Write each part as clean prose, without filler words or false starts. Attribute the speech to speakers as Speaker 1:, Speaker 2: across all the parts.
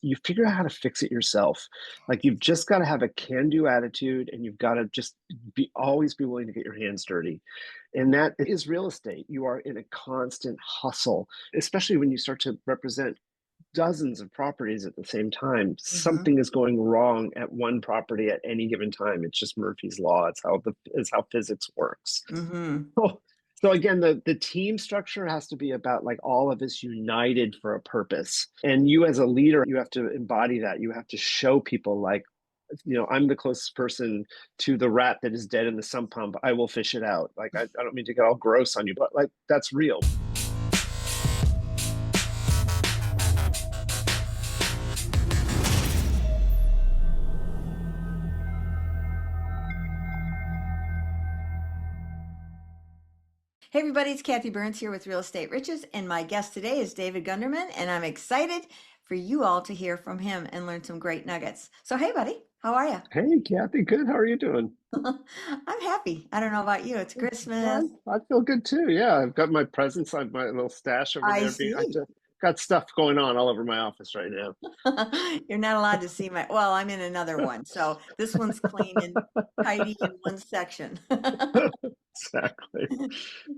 Speaker 1: you figure out how to fix it yourself. Like you've just got to have a can-do attitude, and you've got to just always be willing to get your hands dirty. And that is real estate. You are in a constant hustle, especially when you start to represent dozens of properties at the same time.
Speaker 2: Mm-hmm.
Speaker 1: Something is going wrong at one property at any given time. It's just Murphy's law. It's how physics works.
Speaker 2: Mm-hmm.
Speaker 1: So, so again, the team structure has to be about like all of us united for a purpose. And you as a leader, you have to embody that. You have to show people like, I'm the closest person to the rat that is dead in the sump pump. I will fish it out. Like I don't mean to get all gross on you, but like that's real.
Speaker 2: Hey everybody, it's Kathy Byrnes here with Real Estate Riches, and my guest today is David Gunderman, and I'm excited for you all to hear from him and learn some great nuggets. So hey buddy, how are you?
Speaker 1: Hey, Kathy, good. How are you doing?
Speaker 2: I'm happy. I don't know about you. It's Christmas.
Speaker 1: I feel good too. Yeah, I've got my presents. I have my little stash over
Speaker 2: I
Speaker 1: there. I
Speaker 2: see.
Speaker 1: just got stuff going on all over my office right now.
Speaker 2: You're not allowed to see my, well, I'm in another one. So this one's clean and tidy in one section.
Speaker 1: Exactly.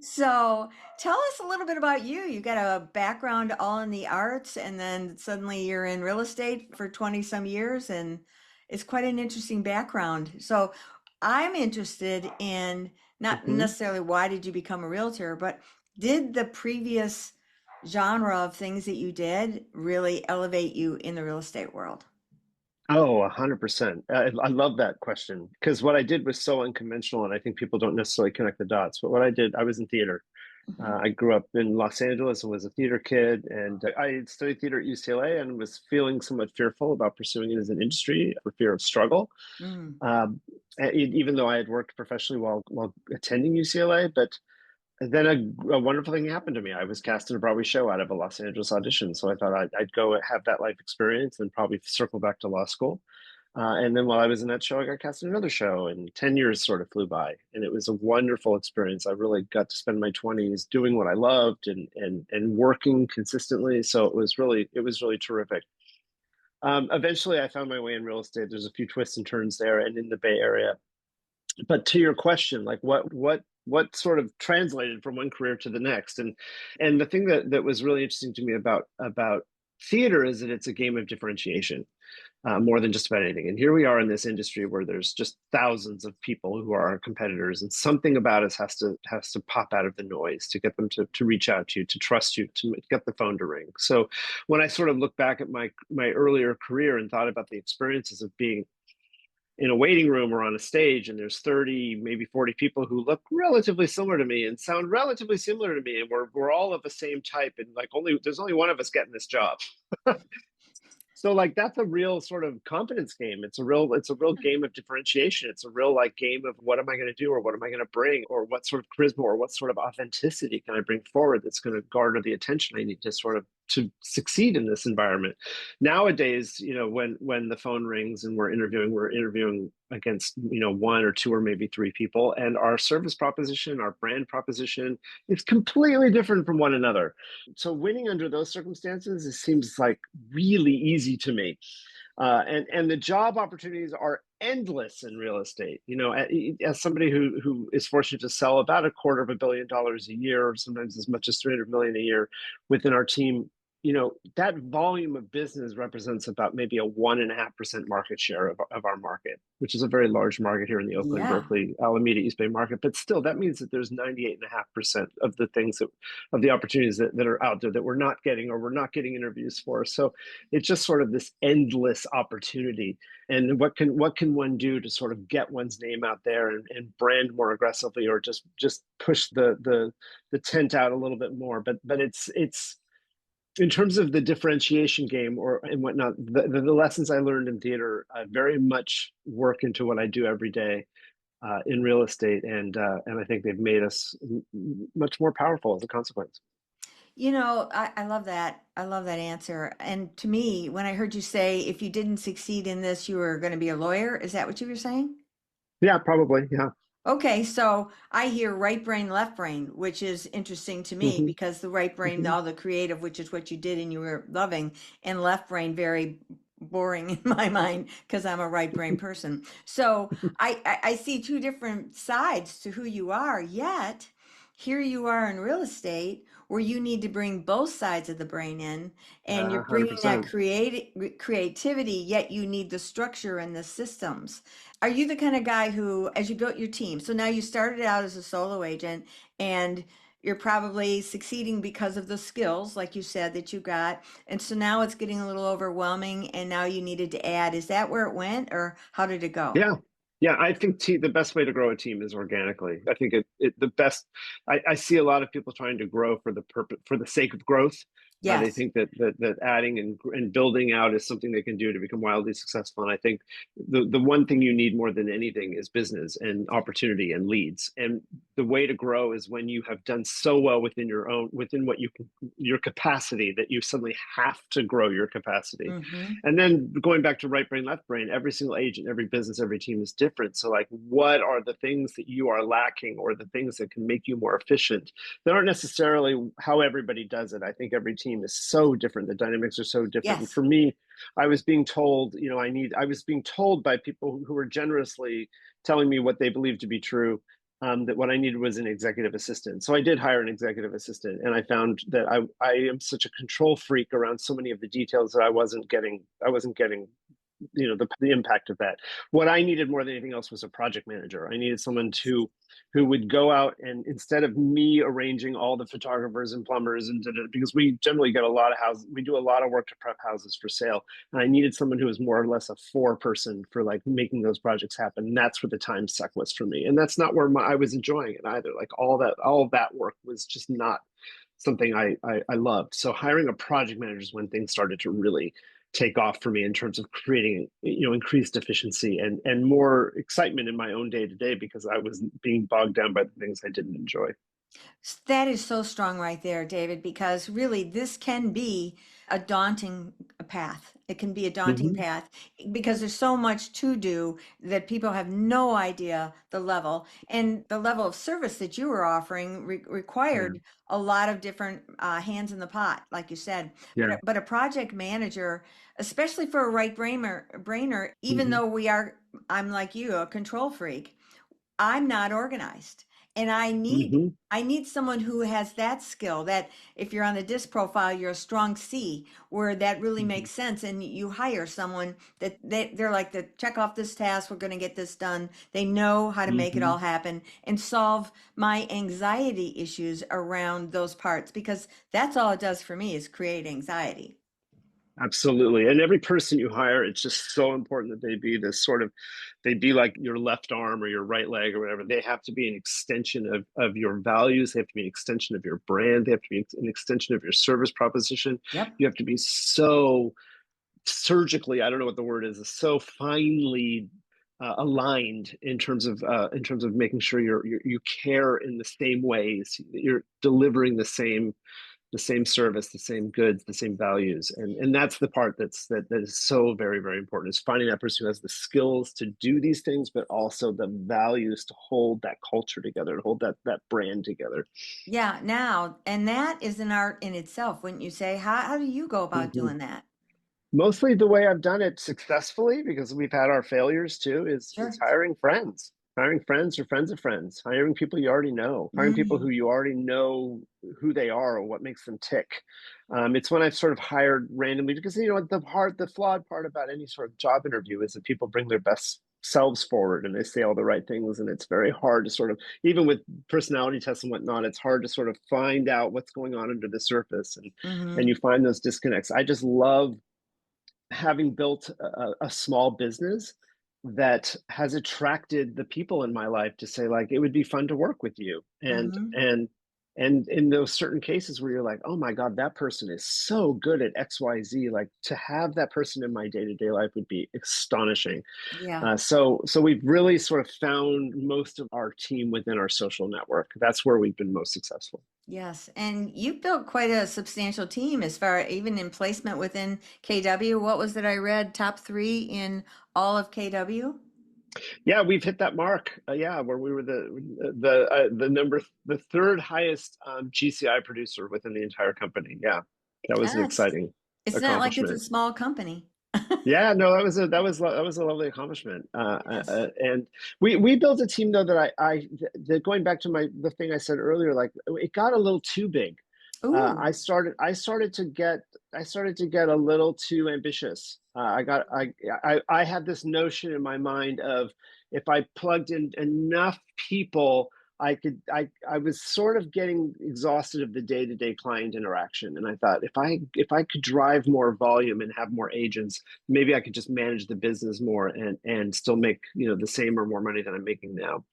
Speaker 2: So tell us a little bit about you. You got a background all in the arts, and then suddenly you're in real estate for 20 some years, and it's quite an interesting background. So I'm interested in not
Speaker 1: hmm
Speaker 2: necessarily why did you become a realtor, but did the previous genre of things that you did really elevate you in the real estate world?
Speaker 1: Oh, 100%. I love that question because what I did was so unconventional, and I think people don't necessarily connect the dots. But what I did, I was in theater.
Speaker 2: Mhm.
Speaker 1: I grew up in Los Angeles and was a theater kid, and I studied theater at UCLA and was feeling somewhat fearful about pursuing it as an industry for fear of struggle.
Speaker 2: Mm.
Speaker 1: Um, Even though I had worked professionally while attending UCLA, but then a wonderful thing happened to me. I was cast in a Broadway show out of a Los Angeles audition, so I thought I'd go have that life experience and probably circle back to law school. And then while I was in that show, I got cast in another show, and 10 years sort of flew by. And it was a wonderful experience. I really got to spend my 20s doing what I loved and working consistently. So it was really terrific. Eventually, I found my way in real estate. There's a few twists and turns there, and in the Bay Area. But to your question, like what sort of translated from one career to the next, and the thing that was really interesting to me about theater is that it's a game of differentiation more than just about anything. And here we are in this industry where there's just thousands of people who are our competitors, and something about us has to pop out of the noise to get them to reach out to you, to trust you, to get the phone to ring. So when I sort of look back at my earlier career and thought about the experiences of being in a waiting room or on a stage, and there's 30 maybe 40 people who look relatively similar to me and sound relatively similar to me, and we're all of the same type, and like only there's only one of us getting this job. So like that's a real sort of confidence game. It's a real game of differentiation. It's a real like game of what am I going to do, or what am I going to bring, or what sort of charisma or what sort of authenticity can I bring forward that's going to garner the attention I need to sort of to succeed in this environment. Nowadays, when the phone rings and we're interviewing against, one or two or maybe three people, and our service proposition, our brand proposition is completely different from one another. So winning under those circumstances, it seems like really easy to me. And the job opportunities are endless in real estate. As somebody who is fortunate to sell about $250 million a year, or sometimes as much as 300 million a year within our team, that volume of business represents about maybe a 1.5% market share of our market, which is a very large market here in the Oakland,
Speaker 2: Yeah.
Speaker 1: Berkeley, Alameda, East Bay market. But still, that means that there's 98.5% of the things of the opportunities that are out there that we're not getting, or we're not getting interviews for. So it's just sort of this endless opportunity. And what can one do to sort of get one's name out there and brand more aggressively, or just push the tent out a little bit more. But it's in terms of the differentiation game or and whatnot, the lessons I learned in theater very much work into what I do every day in real estate, and I think they've made us much more powerful as a consequence.
Speaker 2: I love that. I love that answer. And to me, when I heard you say if you didn't succeed in this, you were going to be a lawyer, is that what you were saying?
Speaker 1: Yeah, probably. Yeah.
Speaker 2: Okay, so I hear right brain, left brain, which is interesting to me
Speaker 1: Hmm.
Speaker 2: because the right brain,
Speaker 1: Hmm.
Speaker 2: all the creative, which is what you did and you were loving, and left brain, very boring in my mind because I'm a right brain person. So I see two different sides to who you are, yet here you are in real estate where you need to bring both sides of the brain in and you're
Speaker 1: Yeah,
Speaker 2: bringing that
Speaker 1: 100%.
Speaker 2: creativity, yet you need the structure and the systems. Are you the kind of guy who, as you built your team, so now you started out as a solo agent and you're probably succeeding because of the skills, like you said, that you got. And so now it's getting a little overwhelming and now you needed to add. Is that where it went or how did it go?
Speaker 1: Yeah. Yeah, I think the best way to grow a team is organically. I think the best. I see a lot of people trying to grow for the purpose, for the sake of growth. They
Speaker 2: Yes.
Speaker 1: think that adding and building out is something they can do to become wildly successful. And I think the one thing you need more than anything is business and opportunity and leads. And the way to grow is when you have done so well within what you can, your capacity, that you suddenly have to grow your capacity.
Speaker 2: Mm-hmm.
Speaker 1: And then going back to right brain, left brain, every single agent, every business, every team is different. So, like, what are the things that you are lacking or the things that can make you more efficient? They aren't necessarily how everybody does it. I think every team is so different. The dynamics are so different. And
Speaker 2: Yes.
Speaker 1: for me, I was being told, I was being told by people who were generously telling me what they believed to be true, that what I needed was an executive assistant. So I did hire an executive assistant, and I found that I am such a control freak around so many of the details that I wasn't getting the impact of that. What I needed more than anything else was a project manager. I needed someone who would go out, and instead of me arranging all the photographers and plumbers because we generally get a lot of houses, we do a lot of work to prep houses for sale, and I needed someone who was more or less a four person for like making those projects happen. And that's where the time suck was for me, and that's not where I was enjoying it either. Like all of that work was just not something I loved. So hiring a project manager is when things started to really take off for me in terms of creating increased efficiency and more excitement in my own day to day, because I was being bogged down by the things I didn't enjoy.
Speaker 2: That is so strong right there, David, because really this can be a daunting path. It can be a daunting
Speaker 1: Hmm.
Speaker 2: path because there's so much to do that people have no idea the level. And the level of service that you were offering
Speaker 1: Yeah.
Speaker 2: required a lot of different hands in the pot, like you said.
Speaker 1: Yeah.
Speaker 2: But a project manager, especially for a brainer, even
Speaker 1: Hmm.
Speaker 2: though I'm like you, a control freak. I'm not organized and
Speaker 1: Hmm.
Speaker 2: I need someone who has that skill that if you're on the disc profile, you're a strong C where that really
Speaker 1: Hmm.
Speaker 2: makes sense. And you hire someone that they're like to check off this task. We're going to get this done. They know how to make it
Speaker 1: Hmm.
Speaker 2: all happen and solve my anxiety issues around those parts because that's all it does for me is create anxiety.
Speaker 1: Absolutely. And every person you hire, it's just so important that they be like your left arm or your right leg or whatever. They have to be an extension of your values. They have to be an extension of your brand. They have to be an extension of your service proposition.
Speaker 2: Yep.
Speaker 1: You have to be so surgically, I don't know what the word is, so finely aligned in terms of making sure you care in the same ways, you're delivering the same service, the same goods, the same values, and that's the part that is so very very important, is finding that person who has the skills to do these things, but also the values to hold that culture together, to hold that brand together.
Speaker 2: Yeah. Now, and that is an art in itself, wouldn't you say? How do you go about
Speaker 1: Mm-hmm.
Speaker 2: doing that?
Speaker 1: Mostly the way I've done it successfully, because we've had our failures too, is
Speaker 2: Sure.
Speaker 1: hiring friends or friends of friends, hiring people you already know, hiring people who
Speaker 2: Mm,
Speaker 1: you already know who they are or what makes them tick. It's when I've sort of hired randomly, because the flawed part about any sort of job interview is that people bring their best selves forward and they say all the right things, and it's very hard to sort of, even with personality tests and whatnot, it's hard to sort of find out what's going on under the surface, and
Speaker 2: hmm
Speaker 1: you find those disconnects. I just love having built a small business that has attracted the people in my life to say, like, it would be fun to work with you,
Speaker 2: hmm
Speaker 1: and in those certain cases where you're like, oh my god, that person is so good at XYZ, like, to have that person in my day-to-day life would be astonishing.
Speaker 2: Yeah.
Speaker 1: So we've really sort of found most of our team within our social network. That's where we've been most successful.
Speaker 2: Yes. And you've built quite a substantial team as far even in placement within KW. What was it I read? Top three in all of KW?
Speaker 1: Yeah, we've hit that mark. Yeah, where we were the third highest GCI producer within the entire company. Yeah, that was an
Speaker 2: Ah,
Speaker 1: exciting
Speaker 2: it's not like it's a
Speaker 1: accomplishment.
Speaker 2: small company.
Speaker 1: Yeah, no, that was a lovely accomplishment.
Speaker 2: Yes.
Speaker 1: And we built a team though that going back to the thing I said earlier, like it got a little too big.
Speaker 2: Ooh.
Speaker 1: I started to get a little too ambitious. I had this notion in my mind of if I plugged in enough people, I was sort of getting exhausted of the day-to-day client interaction. And I thought if I could drive more volume and have more agents, maybe I could just manage the business more and still make, the same or more money than I'm making now.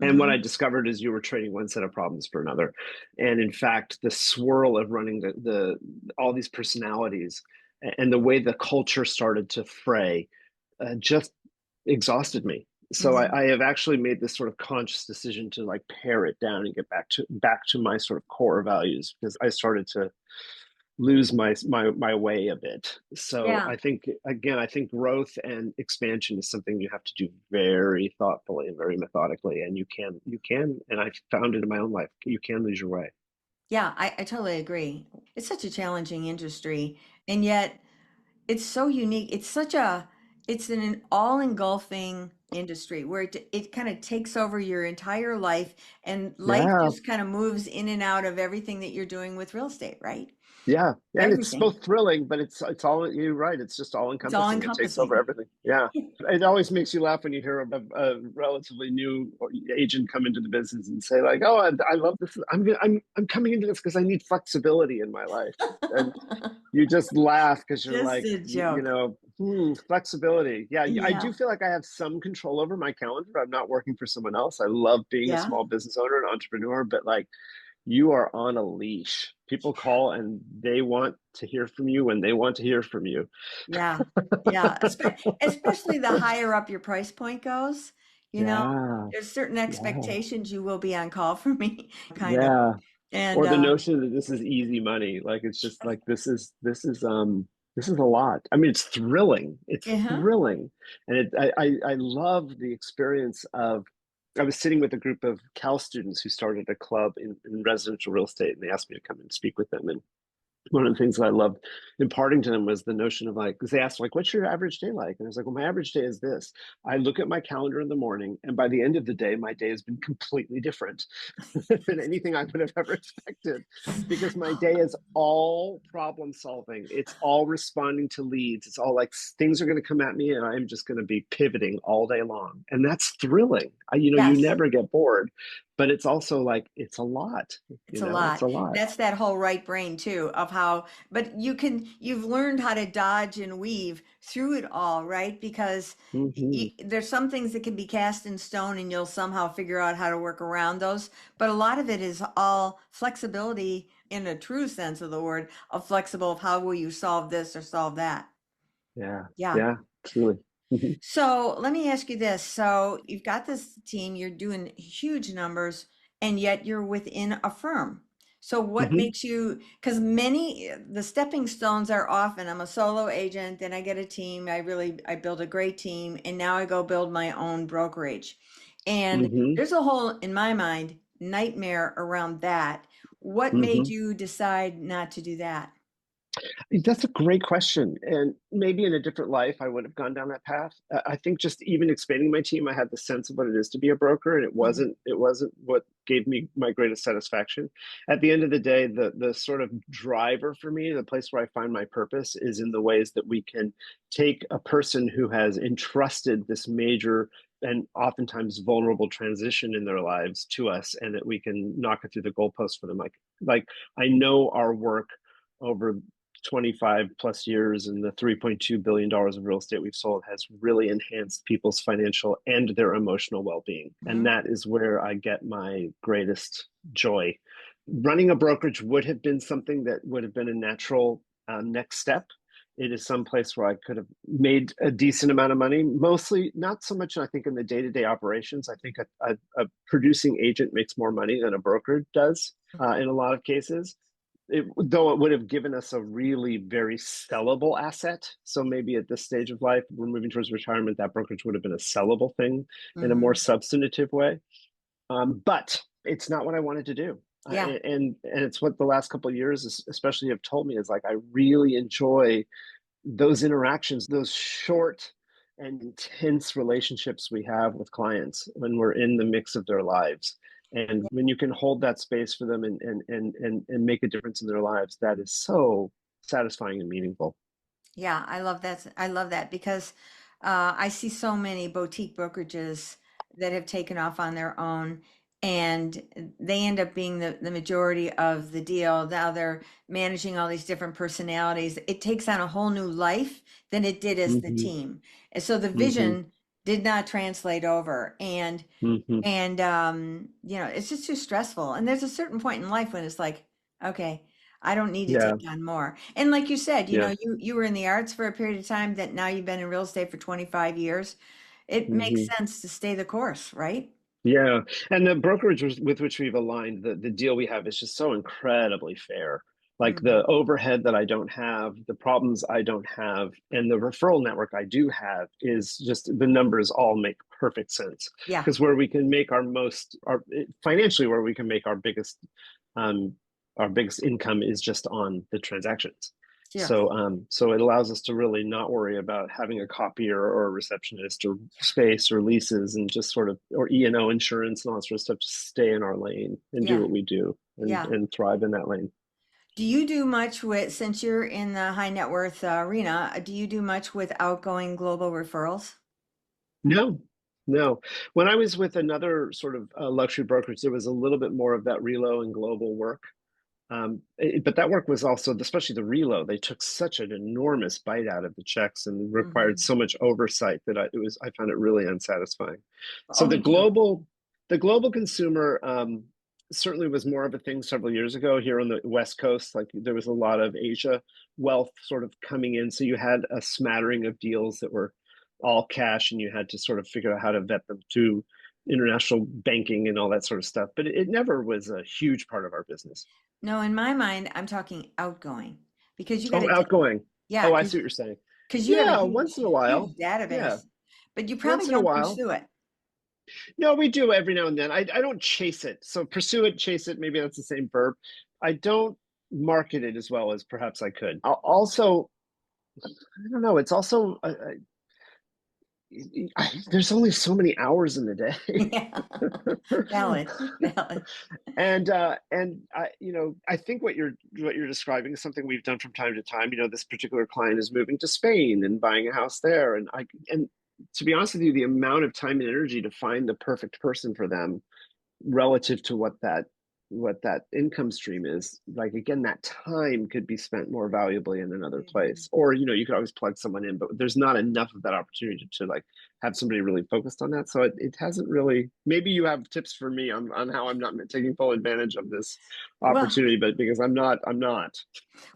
Speaker 1: And what I
Speaker 2: Hmm.
Speaker 1: discovered is you were trading one set of problems for another. And in fact, the swirl of running the all these personalities and the way the culture started to fray just exhausted me. So
Speaker 2: Hmm.
Speaker 1: I have actually made this sort of conscious decision to like pare it down and get back to my sort of core values because I started to lose my way a bit. So
Speaker 2: Yeah.
Speaker 1: I think again, I think growth and expansion is something you have to do very thoughtfully and very methodically. And and I found it in my own life, you can lose your way.
Speaker 2: Yeah, I totally agree. It's such a challenging industry, and yet it's so unique. It's an all engulfing industry where it kind of takes over your entire life, and life
Speaker 1: Yeah,
Speaker 2: just kind of moves in and out of everything that you're doing with real estate, right?
Speaker 1: yeah, and it's
Speaker 2: Everything.
Speaker 1: both thrilling, but it's all you're right. It's just all
Speaker 2: It's all
Speaker 1: encompassing. It takes over
Speaker 2: encompassing.
Speaker 1: everything. Yeah, it always makes you laugh when you hear a relatively new agent come into the business and say like, "Oh, I love this. I'm coming into this because I need flexibility in my life." And you just laugh because you're
Speaker 2: Just
Speaker 1: like,
Speaker 2: a joke.
Speaker 1: flexibility. Yeah, I
Speaker 2: Yeah.
Speaker 1: do feel like I have some control over my calendar. I'm not working for someone else. I love being a
Speaker 2: Yeah.
Speaker 1: small business owner and entrepreneur, but like you are on a leash. People call and they want to hear from you when they want to hear from you.
Speaker 2: Yeah. Yeah. Especially the higher up your price point goes, you know,
Speaker 1: Yeah,
Speaker 2: there's certain
Speaker 1: yeah,
Speaker 2: expectations you will be on call for me, kind of.
Speaker 1: yeah.
Speaker 2: And
Speaker 1: Or the notion that this is easy money. Like it's just like this is a lot. I mean, it's thrilling. It's
Speaker 2: uh-huh.
Speaker 1: thrilling. And I love the experience of I was sitting with a group of Cal students who started a club in residential real estate, and they asked me to come and speak with them. And one of the things that I loved imparting to them was the notion of like, because they asked, like, what's your average day like? And I was like, well, my average day is this. I look at my calendar in the morning, and by the end of the day, my day has been completely different than anything I would have ever expected because my day is all problem solving. It's all responding to leads. It's all like things are going to come at me, and I'm just going to be pivoting all day long. And that's thrilling. You
Speaker 2: Yes.
Speaker 1: never get bored, but it's also like, it's a lot,
Speaker 2: It's a
Speaker 1: it's
Speaker 2: lot.
Speaker 1: a lot.
Speaker 2: That's that whole right brain too of how, but you've learned how to dodge and weave through it all, right? Because
Speaker 1: Hmm.
Speaker 2: there's some things that can be cast in stone and you'll somehow figure out how to work around those. But a lot of it is all flexibility in a true sense of the word, of flexible of how will you solve this or solve that.
Speaker 1: Yeah,
Speaker 2: Yeah.
Speaker 1: yeah, truly. Mhm.
Speaker 2: So let me ask you this. So you've got this team, you're doing huge numbers, and yet you're within a firm. So what
Speaker 1: Mhm.
Speaker 2: makes you, because the stepping stones are often, I'm a solo agent, then I get a team, I build a great team, and now I go build my own brokerage. And
Speaker 1: Mhm.
Speaker 2: there's a whole, in my mind, nightmare around that. What made
Speaker 1: Mhm.
Speaker 2: you decide not to do that?
Speaker 1: That's a great question. And maybe in a different life, I would have gone down that path. I think just even expanding my team, I had the sense of what it is to be a broker, and
Speaker 2: Mhm.
Speaker 1: it wasn't what gave me my greatest satisfaction. At the end of the day, the sort of driver for me, the place where I find my purpose is in the ways that we can take a person who has entrusted this major and oftentimes vulnerable transition in their lives to us, and that we can knock it through the goalpost for them. Like I know our work over 25 plus years and the $3.2 billion of real estate we've sold has really enhanced people's financial and their emotional well-being. And
Speaker 2: Mhm.
Speaker 1: that is where I get my greatest joy. Running a brokerage would have been something that would have been a natural next step. It is some place where I could have made a decent amount of money, mostly not so much, I think, in the day-to-day operations. I think a producing agent makes more money than a broker does in a lot of cases, though it would have given us a really very sellable asset. So maybe at this stage of life, we're moving towards retirement, that brokerage would have been a sellable thing in a more
Speaker 2: Hmm.
Speaker 1: substantive way. But it's not what I wanted to do.
Speaker 2: Yeah.
Speaker 1: And it's what the last couple of years especially have told me is like, I really enjoy those interactions, those short and intense relationships we have with clients when we're in the mix of their lives. And when you can hold that space for them and make a difference in their lives, that is so satisfying and meaningful.
Speaker 2: Yeah, I love that. I love that because I see so many boutique brokerages that have taken off on their own and they end up being the majority of the deal. Now they're managing all these different personalities. It takes on a whole new life than it did as the
Speaker 1: Mm-hmm,
Speaker 2: team. And so the
Speaker 1: mm-hmm,
Speaker 2: vision did not translate over.
Speaker 1: mm-hmm.
Speaker 2: It's just too stressful. And there's a certain point in life when it's like, okay, I don't need to
Speaker 1: Yeah,
Speaker 2: take on more. And like you said,
Speaker 1: yeah.
Speaker 2: you were in the arts for a period of time that now you've been in real estate for 25 years. It makes
Speaker 1: Mm-hmm.
Speaker 2: sense to stay the course, right?
Speaker 1: Yeah, and the brokerage with which we've aligned, the deal we have is just so incredibly fair. Like
Speaker 2: Hmm.
Speaker 1: the overhead that I don't have, the problems I don't have, and the referral network I do have is just the numbers all make perfect sense.
Speaker 2: Yeah.
Speaker 1: Because where we can make our financially, where we can make um, our biggest income is just on the transactions.
Speaker 2: Yeah.
Speaker 1: So it allows us to really not worry about having a copier or a receptionist or space or leases and just sort of, or E&O insurance and all that sort of stuff, just stay in our lane and do
Speaker 2: Yeah.
Speaker 1: what we do
Speaker 2: Yeah.
Speaker 1: and thrive in that lane.
Speaker 2: Do you do much with, since you're in the high net worth arena, do you do much with outgoing global referrals?
Speaker 1: No, no. When I was with another sort of luxury brokerage, there was a little bit more of that relo and global work. But that work was also, especially the reload, they took such an enormous bite out of the checks and required
Speaker 2: Hmm.
Speaker 1: so much oversight that I found it really unsatisfying. So
Speaker 2: Oh, me too.
Speaker 1: the global consumer certainly was more of a thing several years ago here on the West Coast. Like there was a lot of Asia wealth sort of coming in, so you had a smattering of deals that were all cash, and you had to sort of figure out how to vet them to international banking and all that sort of stuff. But it never was a huge part of our business.
Speaker 2: No, in my mind, I'm talking outgoing because you got
Speaker 1: Oh,
Speaker 2: to,
Speaker 1: outgoing.
Speaker 2: yeah,
Speaker 1: Oh, I see what you're saying.
Speaker 2: because you have a
Speaker 1: Yeah, once in a
Speaker 2: huge
Speaker 1: while. Yeah,
Speaker 2: database, but you probably
Speaker 1: once in a
Speaker 2: don't
Speaker 1: while.
Speaker 2: pursue it.
Speaker 1: No, we do every now and then. I don't chase it. So pursue it, chase it. Maybe that's the same verb. I don't market it as well as perhaps I could. Also, I don't know. It's also there's only so many hours in the day.
Speaker 2: Yeah, valid, valid.
Speaker 1: And I think what you're describing is something we've done from time to time. This particular client is moving to Spain and buying a house there, and to be honest with you, the amount of time and energy to find the perfect person for them relative to what that income stream is, like, again, that time could be spent more valuably in another
Speaker 2: Mhm.
Speaker 1: place, or you could always plug someone in, but there's not enough of that opportunity to like have somebody really focused on that. So it hasn't really. Maybe you have tips for me on how I'm not taking full advantage of this
Speaker 2: Well,
Speaker 1: opportunity, but because I'm not.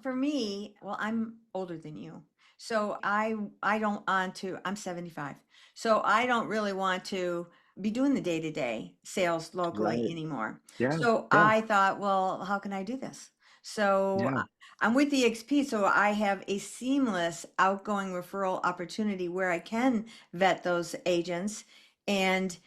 Speaker 2: for me, well, I'm older than you. So I don't want to, I'm 75. So I don't really want to be doing the day-to-day sales locally
Speaker 1: Right.
Speaker 2: anymore.
Speaker 1: Yeah,
Speaker 2: So
Speaker 1: yeah,
Speaker 2: I thought, well, how can I do this? So
Speaker 1: yeah.
Speaker 2: I'm with the XP, so I have a seamless outgoing referral opportunity where I can vet those agents and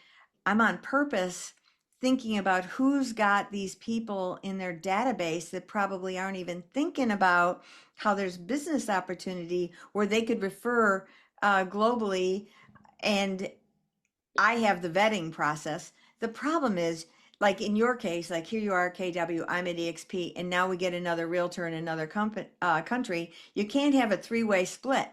Speaker 2: I'm on purpose thinking about who's got these people in their database that probably aren't even thinking about how there's business opportunity where they could refer globally. And I have the vetting process. The problem is, like in your case, like here you are, KW, I'm at EXP, and now we get another realtor in another country. You can't have a three-way split.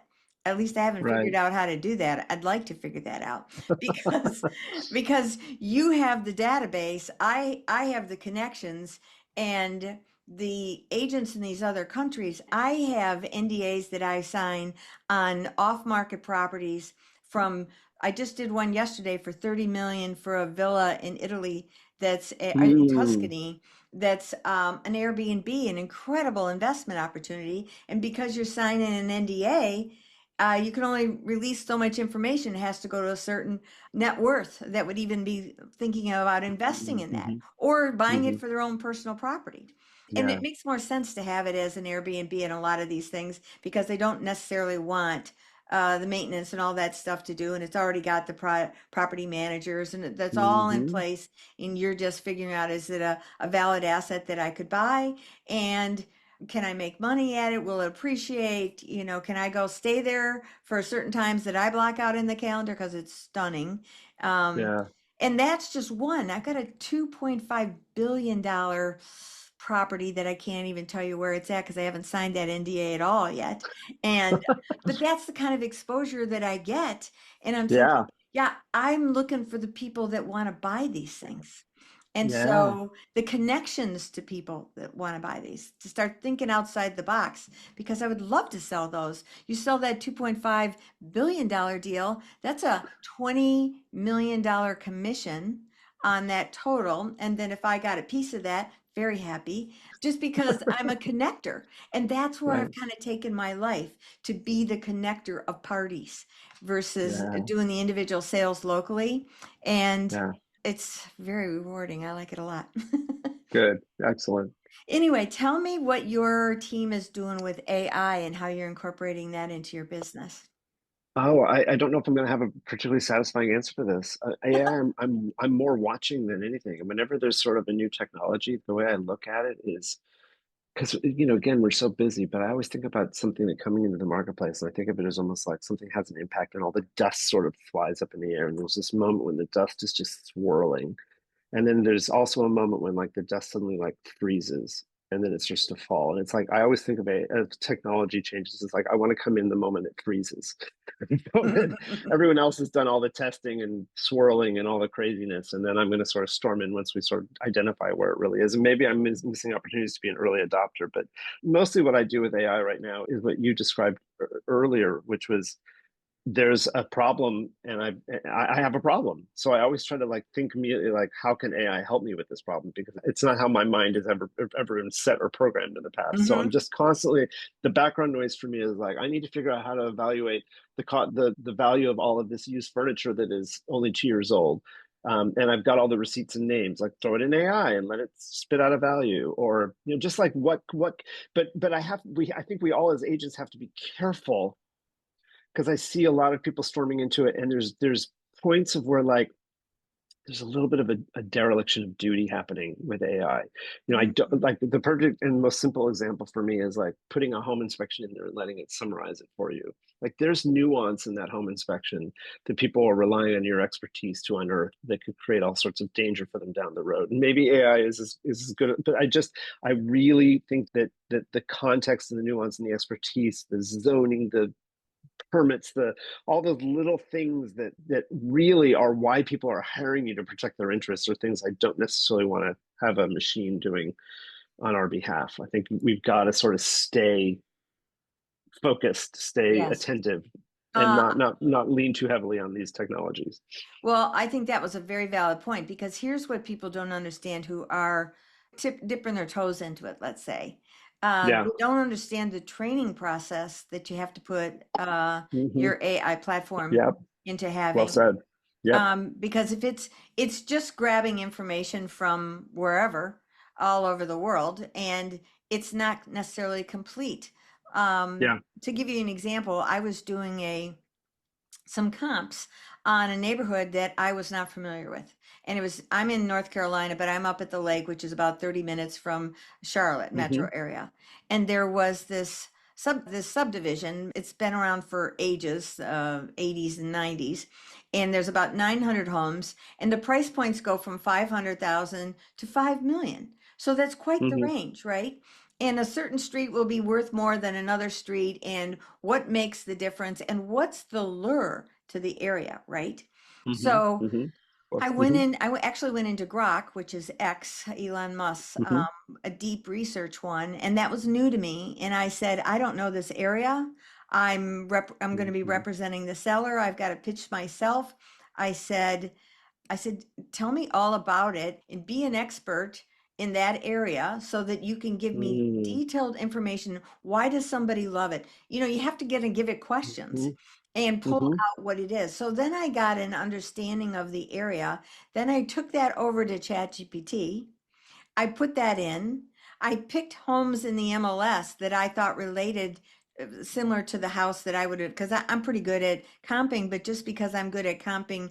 Speaker 2: At least I haven't
Speaker 1: Right.
Speaker 2: figured out how to do that. I'd like to figure that out because because you have the database, I have the connections, and the agents in these other countries. I have NDAs that I sign on off-market properties from I just did one yesterday for 30 million for a villa in Italy in
Speaker 1: Mm,
Speaker 2: Tuscany that's an Airbnb, an incredible investment opportunity. And because you're signing an NDA, you can only release so much information. It has to go to a certain net worth that would even be thinking about investing in that
Speaker 1: Hmm.
Speaker 2: or buying
Speaker 1: Hmm.
Speaker 2: it for their own personal property. And it
Speaker 1: Yeah.
Speaker 2: makes more sense to have it as an Airbnb and a lot of these things because they don't necessarily want the maintenance and all that stuff to do. And it's already got the property managers and that's all in
Speaker 1: Hmm.
Speaker 2: place. And you're just figuring out, is it a valid asset that I could buy? And can I make money at it? Will it appreciate? Can I go stay there for certain times that I block out in the calendar because it's stunning? Um,
Speaker 1: Yeah.
Speaker 2: and that's just one. I've got a $2.5 billion property that I can't even tell you where it's at because I haven't signed that NDA at all yet. And but that's the kind of exposure that I get. And I'm thinking,
Speaker 1: Yeah.
Speaker 2: yeah, I'm looking for the people that want to buy these things. And
Speaker 1: Yeah.
Speaker 2: so the connections to people that want to buy these, to start thinking outside the box, because I would love to sell those. You sell that $2.5 billion deal, that's a $20 million commission on that total. And then if I got a piece of that, very happy, just because I'm a connector. And that's where I've
Speaker 1: Right.
Speaker 2: kind of taken my life to be the connector of parties versus
Speaker 1: Yeah.
Speaker 2: doing the individual sales locally. And
Speaker 1: Yeah.
Speaker 2: it's very rewarding. I like it a lot.
Speaker 1: Good. Excellent.
Speaker 2: Anyway, tell me what your team is doing with AI and how you're incorporating that into your business.
Speaker 1: Oh, I don't know if I'm going to have a particularly satisfying answer for this. AI, I'm more watching than anything. And whenever there's sort of a new technology, the way I look at it is because again, we're so busy, but I always think about something that coming into the marketplace, and I think of it as almost like something has an impact, and all the dust sort of flies up in the air, and there's this moment when the dust is just swirling, and then there's also a moment when like the dust suddenly like freezes and then it starts to fall. And it's like I always think of it as technology changes. It's like I want to come in the moment it freezes. Everyone else has done all the testing and swirling and all the craziness. And then I'm going to sort of storm in once we sort of identify where it really is. And maybe I'm missing opportunities to be an early adopter. But mostly what I do with AI right now is what you described earlier, which was there's a problem and I have a problem. So I always try to like think immediately like how can AI help me with this problem because it's not how my mind has ever been set or programmed in the past. So I'm
Speaker 2: Hmm.
Speaker 1: just constantly the background noise for me is like I need to figure out how to evaluate the value of all of this used furniture that is only 2 years old. And I've got all the receipts and names. Like throw it in AI and let it spit out a value, or just like what. But I think we all as agents have to be careful because I see a lot of people storming into it, and there's points of where like there's a little bit of a dereliction of duty happening with AI. I don't like the perfect and most simple example for me is like putting a home inspection in there and letting it summarize it for you. Like there's nuance in that home inspection that people are relying on your expertise to unearth that could create all sorts of danger for them down the road. And maybe AI is as good, but I really think that the context and the nuance and the expertise, the zoning, the permits, the all those little things that really are why people are hiring you to protect their interests are things I don't necessarily want to have a machine doing on our behalf. I think we've got to sort of stay focused, stay
Speaker 2: Yes.
Speaker 1: attentive, and
Speaker 2: Uh,
Speaker 1: not lean too heavily on these technologies.
Speaker 2: well, I think that was a very valid point because here's what people don't understand who are dipping their toes into it, let's say.
Speaker 1: Yeah.
Speaker 2: They don't understand the training process that you have to put
Speaker 1: Hmm.
Speaker 2: your AI platform
Speaker 1: Yep.
Speaker 2: into
Speaker 1: Well
Speaker 2: having.
Speaker 1: said. Yep.
Speaker 2: Because if it's just grabbing information from wherever, all over the world, and it's not necessarily complete.
Speaker 1: Yeah.
Speaker 2: To give you an example, I was doing some comps on a neighborhood that I was not familiar with. And I'm in North Carolina, but I'm up at the lake, which is about 30 minutes from Charlotte
Speaker 1: Hmm.
Speaker 2: metro area. And there was this subdivision. It's been around for ages, 80s and 90s. And there's about 900 homes, and the price points go from 500,000 to 5 million. So that's quite the
Speaker 1: Hmm.
Speaker 2: range, right? And a certain street will be worth more than another street, and what makes the difference and what's the lure to the area, right?
Speaker 1: Hmm.
Speaker 2: So
Speaker 1: Hmm. Hmm.
Speaker 2: actually went into Grok, which is X, Elon Musk's,
Speaker 1: Hmm.
Speaker 2: a deep research one, and that was new to me. And I said, I don't know this area. I'm going to be
Speaker 1: Hmm.
Speaker 2: representing the seller. I've got to pitch myself. I said, I said, tell me all about it and be an expert in that area so that you can give me
Speaker 1: Mm,
Speaker 2: detailed information. Why does somebody love it? You have to get and give it questions
Speaker 1: mhm,
Speaker 2: and pull
Speaker 1: mhm.
Speaker 2: out what it is. So then I got an understanding of the area. Then I took that over to ChatGPT. I put that in. I picked homes in the MLS that I thought related similar to the house that I would have, because I'm pretty good at comping, but just because I'm good at comping,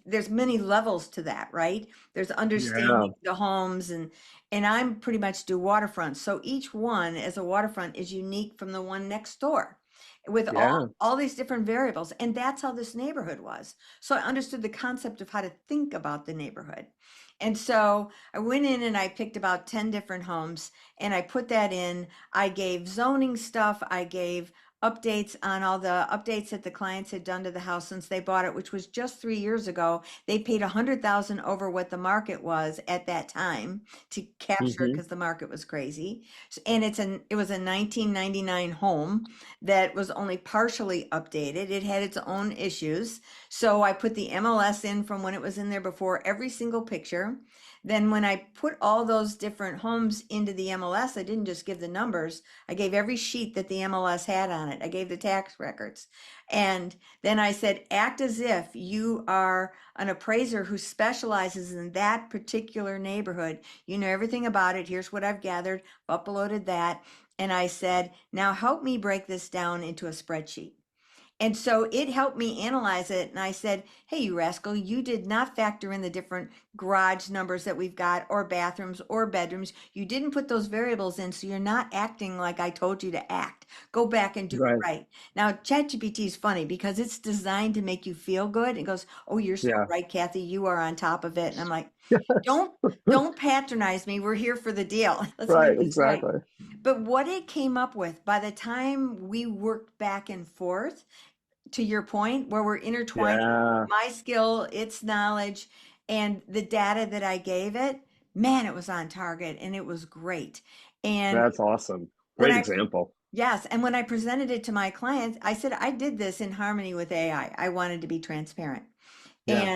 Speaker 2: there's many levels to that, right? There's
Speaker 1: Yeah,
Speaker 2: understanding the homes and I'm pretty much do waterfront. So each one as a waterfront is unique from the one next door with
Speaker 1: yeah,
Speaker 2: all these different variables. And that's how this neighborhood was. So I understood the concept of how to think about the neighborhood. And so I went in and I picked about 10 different homes and I put that in. I gave zoning stuff. I gave updates on all the updates that the clients had done to the house since they bought it, which was just 3 years ago. They paid 100,000 over what the market was at that time to capture it
Speaker 1: hmm,
Speaker 2: because the market was crazy. And it was a 1999 home that was only partially updated. It had its own issues. So I put the MLS in from when it was in there before, every single picture. Then when I put all those different homes into the MLS, I didn't just give the numbers. I gave every sheet that the MLS had on it. I gave the tax records. And then I said, act as if you are an appraiser who specializes in that particular neighborhood. You know everything about it. Here's what I've gathered, uploaded that. And I said, now help me break this down into a spreadsheet. And so it helped me analyze it. And I said, hey, you rascal, you did not factor in the different garage numbers that we've got, or bathrooms or bedrooms. You didn't put those variables in. So you're not acting like I told you to act. Go back and do it
Speaker 1: right.
Speaker 2: right. Now, ChatGPT is funny because it's designed to make you feel good. It goes, oh, you're so
Speaker 1: Yeah,
Speaker 2: right, Kathy. You are on top of it. And I'm like, don't, don't patronize me. We're here for the deal. Let's
Speaker 1: right,
Speaker 2: make this right.
Speaker 1: exactly.
Speaker 2: But what it came up with by the time we worked back and forth, to your point, where we're intertwining
Speaker 1: Yeah,
Speaker 2: my skill, its knowledge, and the data that I gave it, man, it was on target and it was great. And
Speaker 1: that's awesome.
Speaker 2: when
Speaker 1: Great
Speaker 2: I,
Speaker 1: example.
Speaker 2: yes, and when I presented it to my clients, I said, I did this in harmony with AI. I wanted to be transparent.
Speaker 1: Yeah.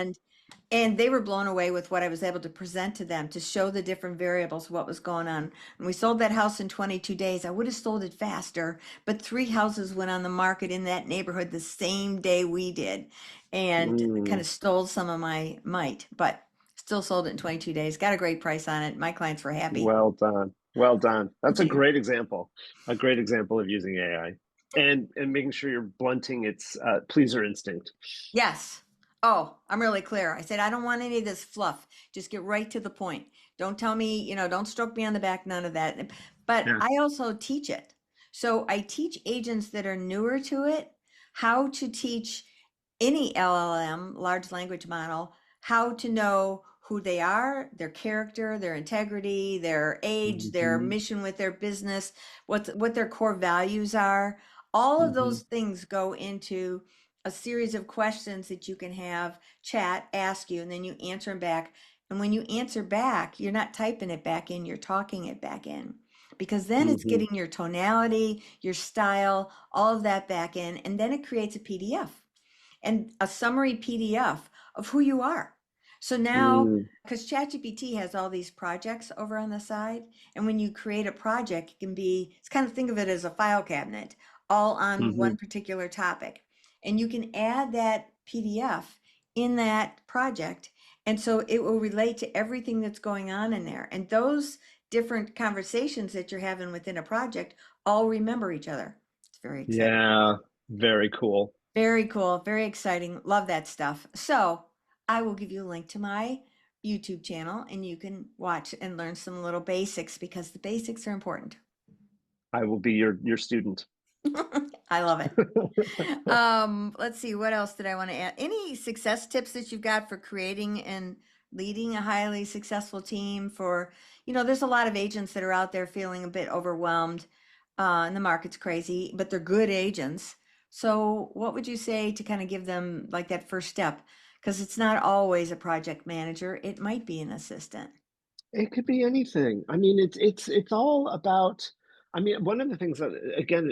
Speaker 2: And they were blown away with what I was able to present to them to show the different variables, what was going on. And we sold that house in 22 days. I would have sold it faster, but three houses went on the market in that neighborhood the same day we did and kind
Speaker 1: Mm,
Speaker 2: of stole some of my might, but still sold it in 22 days. Got a great price on it. My clients were happy.
Speaker 1: well done. Well done. That's
Speaker 2: Thank
Speaker 1: a
Speaker 2: you.
Speaker 1: great example. A great example of using AI and making sure you're blunting its pleaser instinct.
Speaker 2: Yes. Oh, I'm really clear. I said, I don't want any of this fluff. Just get right to the point. Don't tell me, don't stroke me on the back, none of that. But
Speaker 1: Yeah.
Speaker 2: I also teach it. So I teach agents that are newer to it how to teach any LLM, large language model, how to know who they are, their character, their integrity, their age, their
Speaker 1: Hmm,
Speaker 2: mission with their business, what their core values are. All of
Speaker 1: hmm,
Speaker 2: those things go into a series of questions that you can have chat ask you, and then you answer them back. And when you answer back, you're not typing it back in, you're talking it back in. Because then it's
Speaker 1: hmm,
Speaker 2: getting your tonality, your style, all of that back in, and then it creates a PDF and a summary PDF of who you are. So now,
Speaker 1: mm,
Speaker 2: because ChatGPT has all these projects over on the side, and when you create a project, it can be, it's kind of think of it as a file cabinet, all on
Speaker 1: hmm.
Speaker 2: one particular topic. And you can add that PDF in that project. And so it will relate to everything that's going on in there. And those different conversations that you're having within a project all remember each other. It's very exciting.
Speaker 1: Yeah, very cool.
Speaker 2: Very cool, very exciting. Love that stuff. So I will give you a link to my YouTube channel and you can watch and learn some little basics because the basics are important.
Speaker 1: I will be your student.
Speaker 2: I love it. Let's see, what else did I want to add? Any success tips that you've got for creating and leading a highly successful team for, there's a lot of agents that are out there feeling a bit overwhelmed, and the market's crazy, but they're good agents. So what would you say to kind of give them like that first step? Because it's not always a project manager, it might be an assistant.
Speaker 1: It could be anything. I mean, it's all about. I mean, one of the things that, again,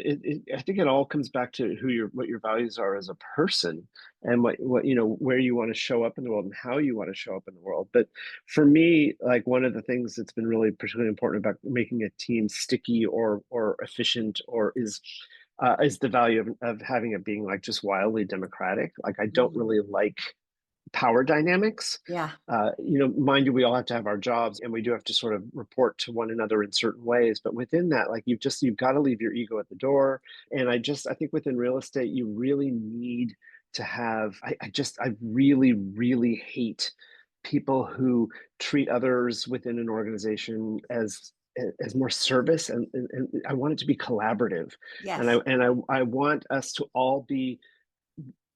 Speaker 1: I think it all comes back to what your values are as a person, and where you want to show up in the world and how you want to show up in the world. But for me, like one of the things that's been really particularly important about making a team sticky or efficient is the value of having it being like just wildly democratic. Like I don't
Speaker 2: Mhm.
Speaker 1: really like power dynamics.
Speaker 2: Yeah.
Speaker 1: Mind you, we all have to have our jobs and we do have to sort of report to one another in certain ways. But within that, like you've got to leave your ego at the door. And I think within real estate, you really need to have, I really, really hate people who treat others within an organization as more service and I want it to be collaborative. And
Speaker 2: Yes.
Speaker 1: I want us to all be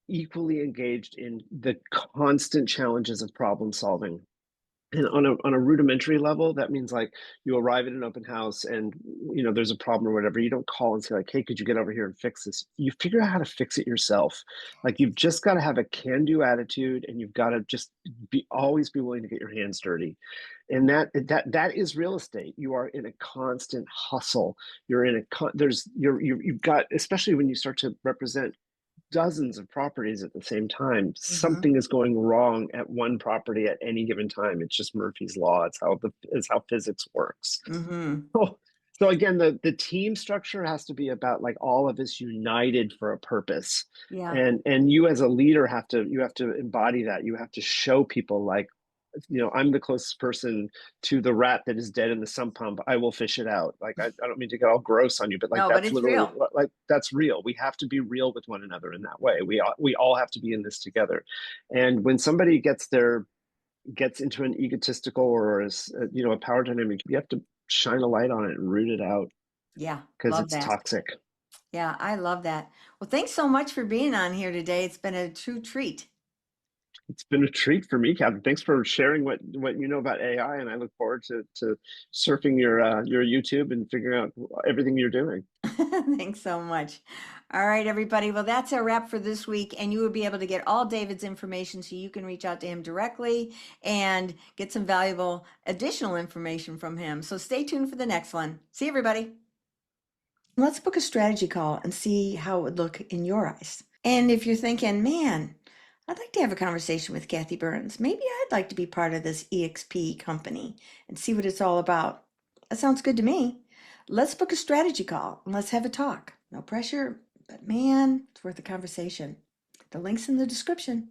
Speaker 1: equally engaged in the constant challenges of problem solving. And on a rudimentary level, that means like you arrive at an open house and there's a problem or whatever. You don't call and say like, "Hey, could you get over here and fix this?" You figure out how to fix it yourself. Like you've just got to have a can-do attitude, and you've got to just always be willing to get your hands dirty. And that is real estate. You are in a constant hustle. You're in a there's you've got, especially when you start to represent dozens of properties at the same time.
Speaker 2: Hmm.
Speaker 1: Something is going wrong at one property at any given time. It's just Murphy's law. It's how physics works.
Speaker 2: Hmm.
Speaker 1: So, so again, the team structure has to be about like all of us united for a purpose.
Speaker 2: Yeah.
Speaker 1: And you as a leader have to embody that. You have to show people like, I'm the closest person to the rat that is dead in the sump pump. I will fish it out. Like, I don't mean to get all gross on you, but like,
Speaker 2: No, but
Speaker 1: that's
Speaker 2: it's
Speaker 1: literally
Speaker 2: real.
Speaker 1: like, that's real. We have to be real with one another in that way. We all have to be in this together. And when somebody gets into an egotistical or a power dynamic, you have to shine a light on it and root it out
Speaker 2: Yeah.
Speaker 1: because
Speaker 2: Love
Speaker 1: it's
Speaker 2: that.
Speaker 1: toxic.
Speaker 2: Yeah, I love that. Well, thanks so much for being on here today. It's been a true treat.
Speaker 1: It's been a treat for me, Captain. Thanks for sharing what you know about AI, and I look forward to surfing your YouTube and figuring out everything you're doing.
Speaker 2: Thanks so much. All right, everybody. Well, that's our wrap for this week. And you will be able to get all David's information so you can reach out to him directly and get some valuable additional information from him. So stay tuned for the next one. See you, everybody. Let's book a strategy call and see how it would look in your eyes. And if you're thinking, man, I'd like to have a conversation with Kathy Byrnes. Maybe I'd like to be part of this EXP company and see what it's all about. That sounds good to me. Let's book a strategy call and let's have a talk. No pressure, but man, it's worth a conversation. The link's in the description.